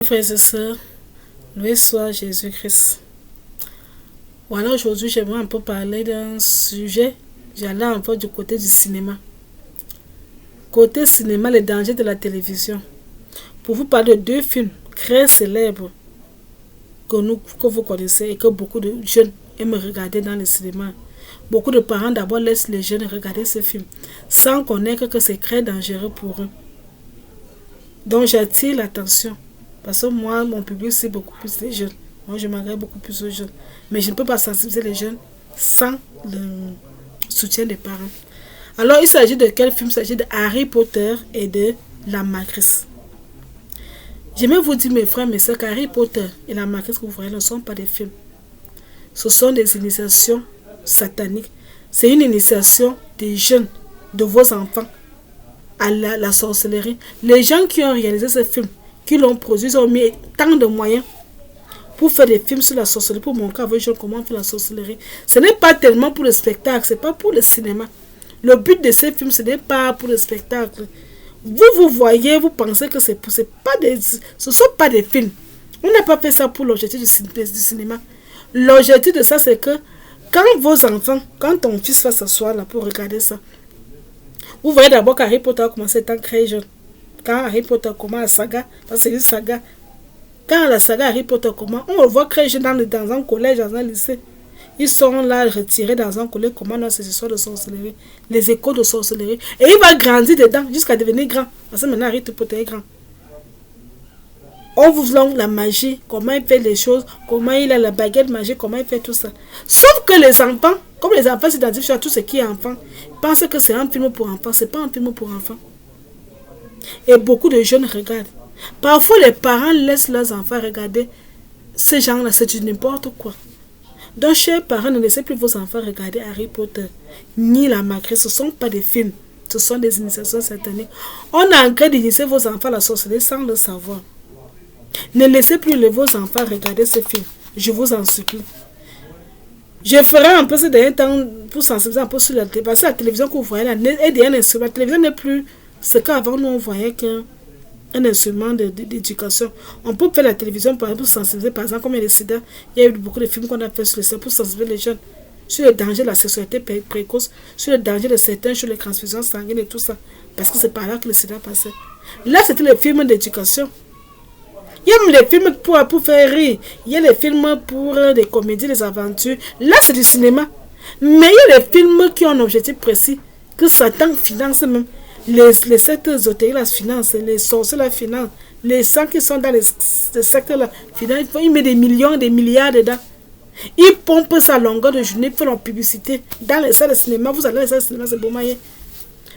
frères et sœurs, loué soit Jésus-Christ. Voilà, aujourd'hui, j'aimerais un peu parler d'un sujet. J'allais un peu du côté du cinéma. Côté cinéma, les dangers de la télévision. Pour vous parler de deux films très célèbres que vous connaissez et que beaucoup de jeunes aiment regarder dans le cinéma. Beaucoup de parents d'abord laissent les jeunes regarder ces films sans connaître que c'est très dangereux pour eux. Donc j'attire l'attention. Parce que moi, mon public, c'est beaucoup plus les jeunes. Moi, je m'adresse beaucoup plus aux jeunes. Mais je ne peux pas sensibiliser les jeunes sans le soutien des parents. Alors, il s'agit de quel film? Il s'agit de Harry Potter et de la Matrice. J'aimerais vous dire, mes frères, mes soeurs, qu'Harry Potter et la Matrice que vous voyez ne sont pas des films. Ce sont des initiations sataniques. C'est une initiation des jeunes, de vos enfants, à la sorcellerie. Les gens qui ont réalisé ce film, qui l'ont produit, ils ont mis tant de moyens pour faire des films sur la sorcellerie, pour montrer à vos jeunes comment faire la sorcellerie. Ce n'est pas tellement pour le spectacle, ce n'est pas pour le cinéma. Le but de ces films, ce n'est pas pour le spectacle. Vous voyez, vous pensez que ce ne sont pas des films. On n'a pas fait ça pour l'objectif du cinéma. L'objectif de ça, c'est que quand vos enfants, quand ton fils va s'asseoir là pour regarder ça, vous voyez d'abord qu'Harry Potter a commencé étant très jeune. Quand Harry Potter commence la saga, parce que c'est une saga. Quand la saga Harry Potter commence, on le voit très jeune dans un collège, dans un lycée. Ils sont là retirés dans un collège, comment ces histoires de sorcellerie, les écoles de sorcellerie. Et il va grandir dedans jusqu'à devenir grand. Parce que maintenant Harry Potter est grand. On vous montre la magie, comment il fait les choses, comment il a la baguette magique, comment il fait tout ça. Sauf que les enfants, comme les enfants s'identifient à tout ce qui est enfant, ils pensent que c'est un film pour enfants. C'est pas un film pour enfants. Et beaucoup de jeunes regardent. Parfois, les parents laissent leurs enfants regarder ces gens-là. C'est du n'importe quoi. Donc, chers parents, ne laissez plus vos enfants regarder Harry Potter ni la Matrice. Ce ne sont pas des films. Ce sont des initiations sataniques. On a en train d'initier vos enfants à la sorcellerie sans le savoir. Ne laissez plus vos enfants regarder ces films. Je vous en supplie. Je ferai un peu ces derniers temps pour sensibiliser un peu sur la télévision. Parce que la télévision que vous voyez là est un instrument. La télévision n'est plus ce qu'avant nous on voyait qu'un instrument d'éducation. On peut faire la télévision pour sensibiliser, par exemple, comme il y a le sida, il y a eu beaucoup de films qu'on a fait sur le sida pour sensibiliser les jeunes sur le danger de la sexualité précoce, sur le danger de certains, sur les transfusions sanguines et tout ça. Parce que c'est par là que le sida passait. Là, c'était les films d'éducation. Il y a les films pour faire rire. Il y a les films pour des comédies, des aventures. Là, c'est du cinéma. Mais il y a les films qui ont un objectif précis, que Satan finance même. Les sectes ésotériques la financent, les sorciers la financent, les gens qui sont dans les sectes la financent, ils mettent des millions, des milliards dedans. Ils pompent ça à longueur de journée, ils font leur publicité. Dans les salles de cinéma, vous allez dans les salles de cinéma, c'est beau moyen.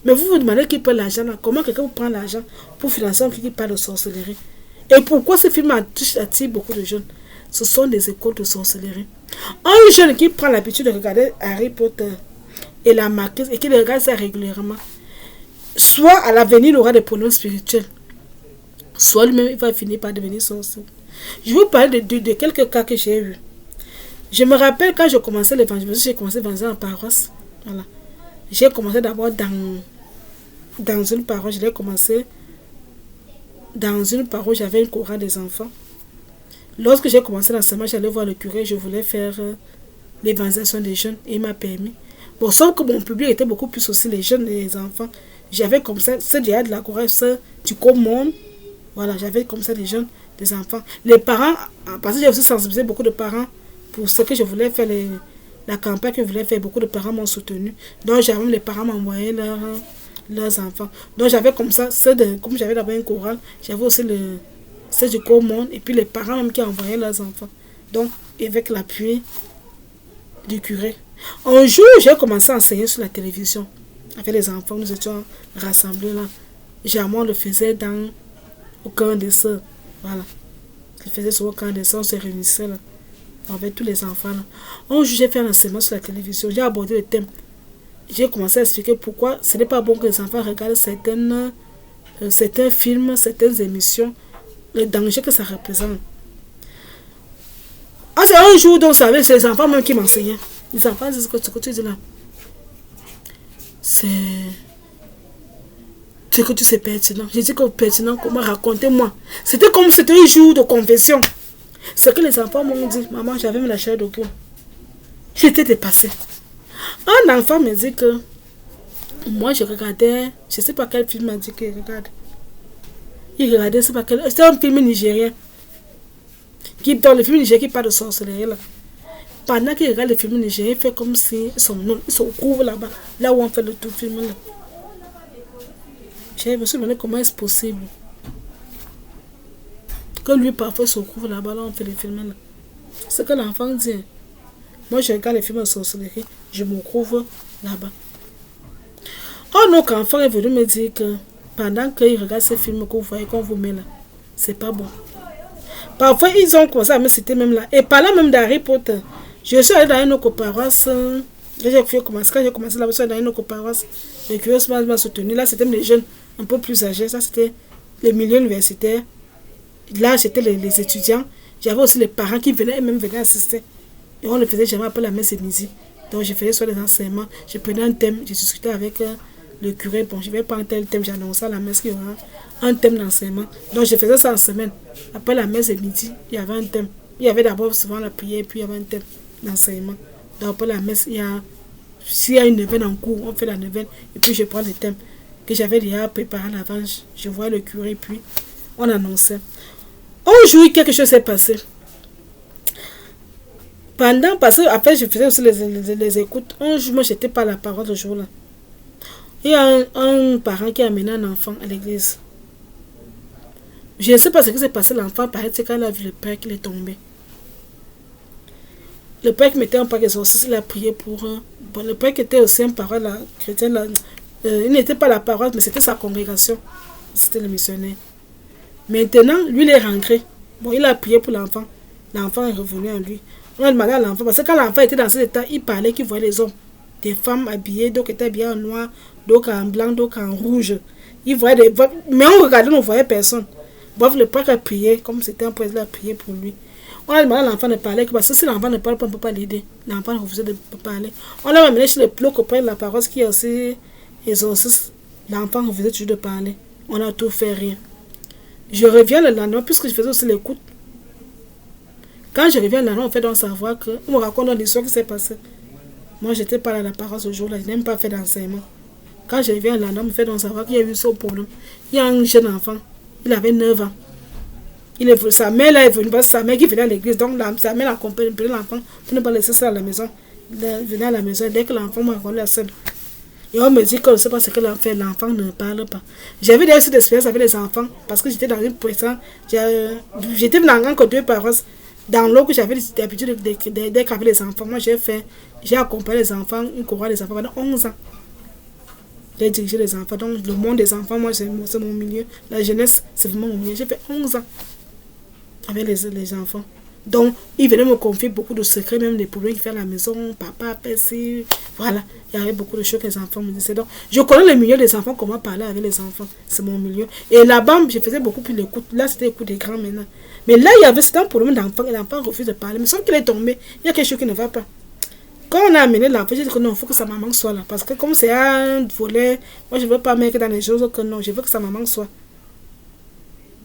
Mais vous vous demandez qui prend l'argent là. Comment quelqu'un vous prend l'argent pour financer un film qui parle de sorcellerie? Et pourquoi ce film attire beaucoup de jeunes? Ce sont des écoles de sorcellerie. Un jeune qui prend l'habitude de regarder Harry Potter et la Matrice et qui le regarde ça régulièrement, soit à l'avenir il aura des problèmes spirituels, soit lui-même il va finir par devenir sorcier. Je vais vous parler de quelques cas que j'ai eus. Je me rappelle quand je commençais l'évangélisation, j'ai commencé l'évangélisation en paroisse. Voilà. J'ai commencé d'abord dans une paroisse. Je l'ai commencé dans une paroisse, j'avais une chorale des enfants. Lorsque j'ai commencé l'enseignement, j'allais voir le curé, je voulais faire l'évangélisation des jeunes et il m'a permis. Bon, sauf que mon public était beaucoup plus aussi les jeunes et les enfants. J'avais comme ça, c'est déjà de la chorale, c'est du monde. Voilà, j'avais comme ça des jeunes, des enfants. Les parents, parce que j'ai aussi sensibilisé beaucoup de parents pour ce que je voulais faire, la campagne que je voulais faire, beaucoup de parents m'ont soutenu. Donc, j'avais les parents m'envoyaient leurs enfants. Donc, j'avais comme ça, comme j'avais d'abord une chorale, j'avais aussi c'est du monde et puis les parents même qui envoyaient leurs enfants. Donc, avec l'appui du curé. Un jour, j'ai commencé à enseigner sur la télévision. Avec les enfants, nous étions rassemblés là. Jamais on le faisait au camp des sœurs. Voilà. On le faisait sur au camp des sœurs, on se réunissait là. Avec tous les enfants là. Un jour, j'ai fait un enseignement sur la télévision. J'ai abordé le thème. J'ai commencé à expliquer pourquoi ce n'est pas bon que les enfants regardent certains films, certaines émissions, le danger que ça représente. C'est un jour dont c'est les enfants même qui m'enseignaient. Les enfants disent que ce que tu dis là, c'est ce que tu sais pertinent. J'ai dit que pertinent, comment racontez-moi. C'était comme c'était un jour de confession. Ce que les enfants m'ont dit, maman, j'avais mis la chair de cœur. J'étais dépassée. Un enfant me dit que moi je regardais, je ne sais pas quel film m'a dit qu'il regarde. Il regardait, c'est pas quel. C'était un film nigérien. Dans le film nigérien qui parle de sorcellerie là. Pendant qu'il regarde le film nigérien, il fait comme si ils se couvrent là-bas, là où on fait le tout film là. Je me suis demandé comment est-ce possible que lui parfois se couvre là-bas, là où on fait le film là. C'est ce que l'enfant dit. Moi je regarde les films de sorcellerie, je me couvre là-bas. Un autre enfant est venu me dire que pendant qu'il regarde ces films que vous voyez qu'on vous met là, c'est pas bon. Parfois ils ont commencé à me citer même là. Et parlant même d'Harry Potter, je suis allée dans une autre paroisse. Quand j'ai commencé là, je suis allée dans une autre paroisse. Le curé m'a soutenu. Là c'était les jeunes un peu plus âgés. Ça c'était les milieux universitaires. Là c'était les étudiants. J'avais aussi les parents qui venaient et même venaient assister. Et on ne faisait jamais après la messe de midi. Donc je faisais soit des enseignements. Je prenais un thème, je discutais avec le curé. Bon, je vais prendre tel thème, j'annonçais à la messe qu'il y aura un thème d'enseignement. Donc je faisais ça en semaine. Après la messe de midi, il y avait un thème. Il y avait d'abord souvent la prière, puis il y avait un thème d'enseignement. Donc après la messe, s'il y a une neuvaine en cours, on fait la neuvaine. Et puis je prends le thème que j'avais déjà préparé à l'avance. Je vois le curé, puis on annonçait. Un jour, quelque chose s'est passé. Parce que après je faisais aussi les écoutes. Un jour, moi j'étais pas à la parole ce jour-là. Il y a un parent qui a amené un enfant à l'église. Je ne sais pas ce qui s'est passé. L'enfant, paraît que quand il a vu le père qu'il est tombé. Le père qui mettait un paquet d'exorcisme, il a prié pour le père qui était aussi un parole chrétien. Il n'était pas la parole, mais c'était sa congrégation. C'était le missionnaire. Maintenant, lui, il est rentré. Bon, il a prié pour l'enfant. L'enfant est revenu à lui. On a demandé à l'enfant, parce que quand l'enfant était dans cet état, il parlait qu'il voyait les hommes. Des femmes habillées, d'autres étaient habillées en noir, d'autres en blanc, d'autres en rouge. Il voyait mais on regardait, on ne voyait personne. Bref, le père a prié, comme c'était un président, a prié pour lui. On a demandé à l'enfant de parler, parce que si l'enfant ne parle pas, on ne peut pas l'aider. L'enfant refusait de parler. On l'a amené chez le ploc auprès de la paroisse qui est aussi exorciste. L'enfant refusait toujours de parler. On a tout fait rien. Je reviens le lendemain, puisque je faisais aussi l'écoute. Quand je reviens le lendemain, on fait donc savoir que, on me raconte l'histoire qui s'est passée. Moi, je n'étais pas là à la parole ce jour-là, je n'ai même pas fait d'enseignement. Quand je reviens le lendemain, on me fait donc savoir qu'il y a eu ce problème. Il y a un jeune enfant, il avait 9 ans. Sa mère là est venue, parce que sa mère qui venait à l'église, donc sa mère accompagnait l'enfant pour ne pas laisser ça à la maison. Il venait à la maison, dès que l'enfant m'a raconté la scène. Et on me dit que je ne sais pas ce que l'enfant ne parle pas. J'avais déjà aussi des expériences avec les enfants, parce que j'étais dans une pression. J'étais dans un côté paroisse. Dans l'eau que j'avais l'habitude d'être avec les enfants, moi j'ai accompagné les enfants, une chorale des enfants pendant 11 ans. J'ai dirigé les enfants, donc le monde des enfants, moi c'est mon milieu. La jeunesse, c'est vraiment mon milieu. J'ai fait 11 ans avec les enfants. Donc, ils venaient me confier beaucoup de secrets, même des problèmes qu'ils faisaient à la maison, papa, percy, voilà. Il y avait beaucoup de choses que les enfants me disaient. Donc, je connais le milieu des enfants, comment parler avec les enfants. C'est mon milieu. Et là-bas, je faisais beaucoup plus l'écoute. Là, c'était l'écoute des grands maintenant. Mais là, c'était un problème d'enfant. Et l'enfant refuse de parler. Mais sauf qu'il est tombé, il y a quelque chose qui ne va pas. Quand on a amené l'enfant, j'ai dit que non, il faut que sa maman soit là. Parce que comme c'est un volet, moi, je ne veux pas mettre dans les choses que non, je veux que sa maman soit.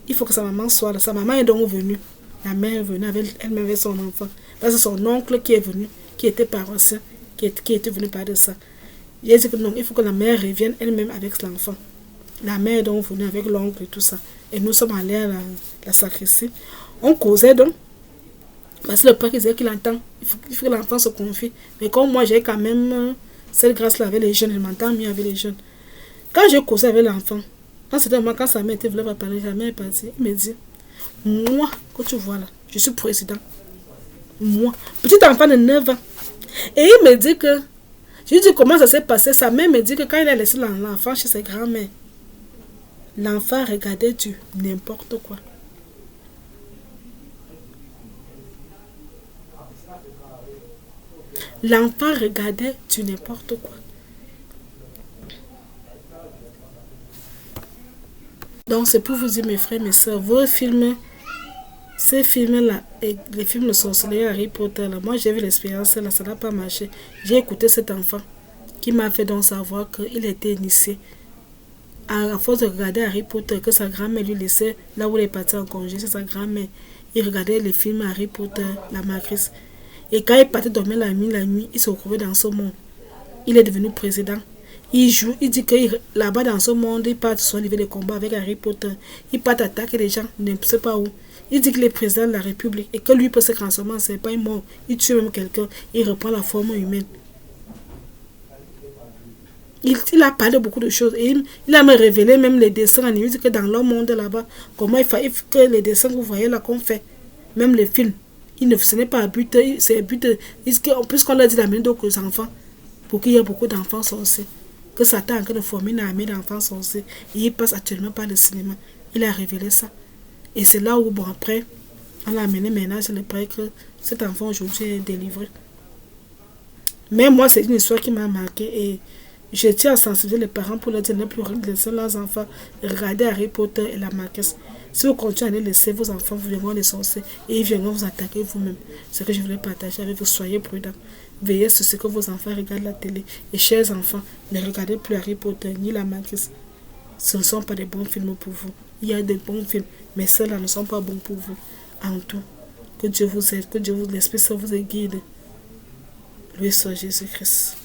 Il faut que sa maman soit là. Sa maman est donc venue. La mère est venue avec elle-même avec son enfant. Parce que son oncle qui est venu, qui était paroissien, qui était venu parler de ça. J'ai dit que non, il faut que la mère revienne elle-même avec l'enfant. La mère est donc venue avec l'oncle et tout ça. Et nous sommes allés à la sacristie. On causait donc. Parce que le père disait qu'il entend. Il faut que l'enfant se confie. Mais comme moi, j'ai quand même cette grâce-là avec les jeunes. Je m'entends mieux avec les jeunes. Quand j'ai causé avec l'enfant, quand sa mère était venue parler, sa mère est partie. Il me dit, moi, que tu vois là, je suis président. Moi, petit enfant de 9 ans. Et il me dit que, je lui dis comment ça s'est passé. Sa mère me dit que quand il a laissé l'enfant chez ses grands-mères, l'enfant regardait du n'importe quoi. L'enfant regardait du n'importe quoi. Donc c'est pour vous dire, mes frères, mes soeurs, vos films, ces films-là, les films de sorcellerie, Harry Potter, là, moi j'ai vu l'expérience, là, ça n'a pas marché. J'ai écouté cet enfant qui m'a fait donc savoir qu'il était initié. À force de regarder Harry Potter, que sa grand-mère lui laissait, là où il est parti en congé, c'est sa grand-mère. Il regardait les films Harry Potter, la matrice. Et quand il partait dormir la nuit, il se retrouvait dans ce monde. Il est devenu président. Il joue, il dit que là-bas dans ce monde, il part sur niveau de combat avec Harry Potter. Il part attaquer les gens, ne sait pas où. Il dit qu'il est président de la République et que lui peut se transformer en serpent, il mort. Il tue même quelqu'un, il reprend la forme humaine. Il a parlé de beaucoup de choses et il a me révélé même les dessins animés. Il dit que dans leur monde là-bas, comment il faut que les dessins que vous voyez là qu'on fait, même les films, ce n'est pas à but, c'est à but, puisqu'on a dit la même chose aux enfants, pour qu'il y ait beaucoup d'enfants sorciers, que Satan est en train de former une armée d'enfants sorciers et il passe actuellement par le cinéma. Il a révélé ça. Et c'est là où, bon, après, on l'a amené maintenant sur le prêt que cet enfant aujourd'hui est délivré. Mais moi, c'est une histoire qui m'a marqué et je tiens à sensibiliser les parents pour leur dire ne plus laisser leurs enfants regarder Harry Potter et la marquise. Si vous continuez à les laisser, vos enfants vous viendront les sorciers et ils viendront vous attaquer vous-même. C'est ce que je voulais partager avec vous. Soyez prudents. Veillez sur ce que vos enfants regardent la télé. Et chers enfants, ne regardez plus Harry Potter ni la marquise. Ce ne sont pas des bons films pour vous. Il y a de bons films, mais ceux-là ne sont pas bons pour vous. En tout, que Dieu vous aide, que Dieu vous, l'Esprit Saint vous guide. Loué soit Jésus-Christ.